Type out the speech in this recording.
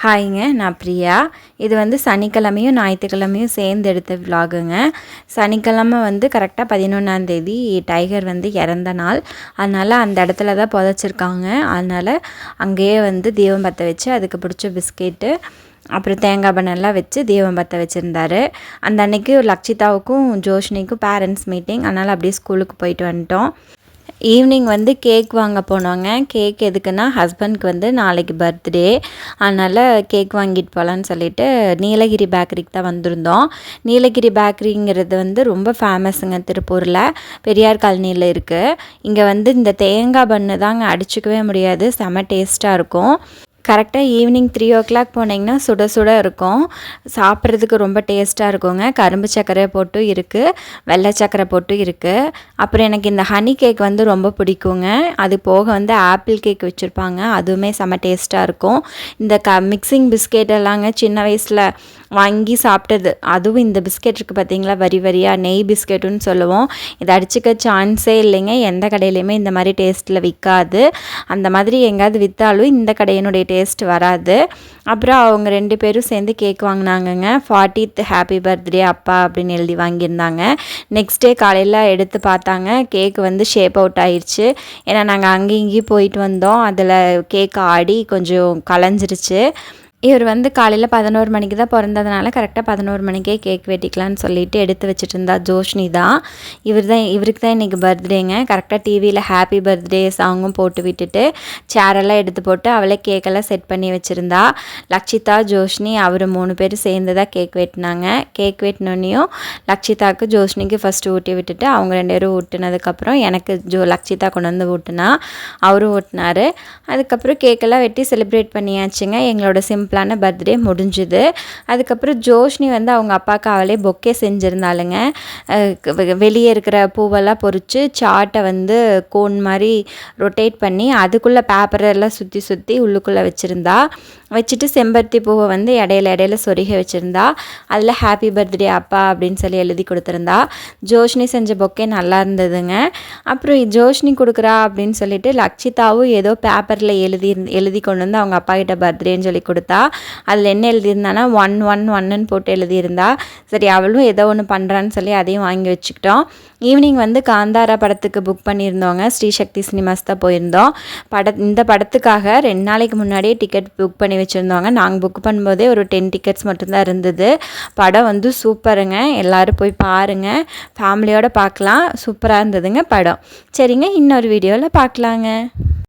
ஹாய்ங்க, நான் பிரியா. இது வந்து சனிக்கிழமையும் ஞாயிற்றுக்கிழமையும் சேர்ந்து எடுத்த விலாகுங்க. சனிக்கிழமை வந்து கரெக்டாக 11ஆந்தேதி டைகர் வந்து இறந்த நாள். அதனால் அந்த இடத்துல தான் புதைச்சிருக்காங்க. அதனால் அங்கேயே வந்து தீபம் பற்ற வச்சு அதுக்கு பிடிச்ச பிஸ்கெட்டு அப்புறம் தேங்காய் பண்ணெல்லாம் வச்சு தீபம் பற்ற வச்சுருந்தாரு. அந்த அன்னைக்கு லக்ஷிதாவுக்கும் ஜோஷ்னிக்கும் பேரண்ட்ஸ் மீட்டிங். அதனால் அப்படியே ஸ்கூலுக்கு போயிட்டு வந்துட்டோம். ஈவினிங் வந்து கேக் வாங்க போனோங்க. கேக் எதுக்குன்னா ஹஸ்பண்ட்க்கு வந்து நாளைக்கு பர்த்டே. அதனால் கேக் வாங்கிட்டு போகலான்னு சொல்லிட்டு நீலகிரி பேக்கரிக்கு தான் வந்திருந்தோம். நீலகிரி பேக்கரிங்கிறது வந்து ரொம்ப ஃபேமஸுங்க திருப்பூரில், பெரியார் காலனியில் இருக்குது. இங்கே வந்து இந்த தேங்காய் பண்ணு தாங்க அடிச்சுக்கவே முடியாது, செம டேஸ்ட்டாக இருக்கும். கரெக்டாக ஈவினிங் 3 போனீங்கன்னா சுட சுட இருக்கும். சாப்பிட்றதுக்கு ரொம்ப டேஸ்ட்டாக இருக்குங்க. கரும்பு சர்க்கரை போட்டு இருக்குது, வெள்ளை சர்க்கரை போட்டு இருக்குது. அப்புறம் எனக்கு இந்த ஹனி கேக் வந்து ரொம்ப பிடிக்குங்க. அது போக வந்து ஆப்பிள் கேக் வச்சுருப்பாங்க, அதுவுமே செம்ம டேஸ்ட்டாக இருக்கும். இந்த மிக்சிங் பிஸ்கெட் எல்லாங்க சின்ன வயசில் வாங்கி சாப்பிட்டது. அதுவும் இந்த பிஸ்கெட் இருக்குது பார்த்தீங்களா, வரி வரியாக நெய் பிஸ்கெட்டுன்னு சொல்லுவோம். இதை அடிச்சுக்க சான்ஸே இல்லைங்க. எந்த கடையிலையுமே இந்த மாதிரி டேஸ்ட்டில் விற்காது. அந்த மாதிரி எங்கேயாவது விற்றாலும் இந்த கடையினுடைய டேஸ்ட் வராது. அப்புறம் அவங்க 2 பேரும் சேர்ந்து கேக் வாங்கினாங்கங்க. 40th ஹாப்பி பர்த்டே அப்பா அப்படின்னு எழுதி வாங்கியிருந்தாங்க. நெக்ஸ்ட் டே காலையில் எடுத்து பார்த்தாங்க, கேக் வந்து ஷேப் அவுட் ஆயிடுச்சு. ஏன்னா நாங்கள் அங்கேயும் இங்கேயும் போயிட்டு வந்தோம், அதில் கேக் ஆடி கொஞ்சம் கலைஞ்சிருச்சு. இவர் வந்து காலையில் 11 மணிக்கு தான் பிறந்ததுனால கரெக்டாக 11 மணிக்கே கேக் வெட்டிக்கலான்னு சொல்லிட்டு எடுத்து வச்சுட்டு இருந்தா ஜோஷ்னி தான். இவருக்கு தான் இன்றைக்கி பர்த்டேங்க. கரெக்டாக டிவியில் ஹாப்பி பர்த்டே சாங்கும் போட்டு விட்டுட்டு சேரெல்லாம் எடுத்து போட்டு அவளே கேக்கெல்லாம் செட் பண்ணி வச்சுருந்தா. லக்ஷிதா, ஜோஷ்னி அவர் 3 பேர் சேர்ந்து தான் கேக் வெட்டினாங்க. கேக் வெட்டினோன்னையும் லக்ஷிதாவுக்கு ஜோஷ்னிக்கு ஃபஸ்ட்டு ஊட்டி விட்டுட்டு அவங்க 2 பேரும் ஊட்டினதுக்கப்புறம் எனக்கு லக்ஷிதா கொண்டு வந்து ஊட்டினா, அவரும் ஊட்டினார். அதுக்கப்புறம் கேக்கெல்லாம் வெட்டி செலிப்ரேட் பண்ணியாச்சுங்க. எங்களோட சிம்பிளான பர்த்டே முடிஞ்சுது. அதுக்கப்புறம் ஜோஷ்னி வந்து அவங்க அப்பாவுக்கு அவளே பொக்கே செஞ்சுருந்தாளுங்க. வெளியே இருக்கிற பூவெல்லாம் பொறிச்சு சாட்டை வந்து கோன் மாதிரி ரொட்டேட் பண்ணி அதுக்குள்ளே பேப்பரெல்லாம் சுற்றி சுற்றி உள்ளுக்குள்ளே வச்சுட்டு செம்பருத்தி பூவை வந்து இடையில சொருகி வச்சுருந்தா. அதில் ஹாப்பி பர்த்டே அப்பா அப்படின்னு சொல்லி எழுதி கொடுத்துருந்தா. ஜோஷ்னி செஞ்ச பொக்கே நல்லா இருந்ததுங்க. அப்புறம் ஜோஷ்னி கொடுக்குறா அப்படின்னு சொல்லிட்டு லக்ஷிதாவும் ஏதோ பேப்பரில் எழுதி கொண்டு வந்து அவங்க அப்பா கிட்ட பர்த்டேன்னு சொல்லி கொடுத்தா. அதில் என்ன எழுதியிருந்தானா 111ன்னு போட்டு எழுதியிருந்தா. சரி, அவளும் ஏதோ ஒன்று பண்ணுறான்னு சொல்லி அதையும் வாங்கி வச்சுக்கிட்டோம். ஈவினிங் வந்து காந்தாரா படத்துக்கு புக் பண்ணியிருந்தோங்க. ஸ்ரீசக்தி சினிமாஸ் தான் போயிருந்தோம். இந்த படத்துக்காக 2 நாளைக்கு முன்னாடியே டிக்கெட் புக் பண்ணி வச்சுருந்தோங்க. நாங்கள் புக் பண்ணும்போதே ஒரு 10 டிக்கெட்ஸ் மட்டும்தான் இருந்தது. படம் வந்து சூப்பருங்க, எல்லோரும் போய் பாருங்கள், ஃபேமிலியோடு பார்க்கலாம். சூப்பராக இருந்ததுங்க படம். சரிங்க, இன்னொரு வீடியோவில் பார்க்கலாங்க.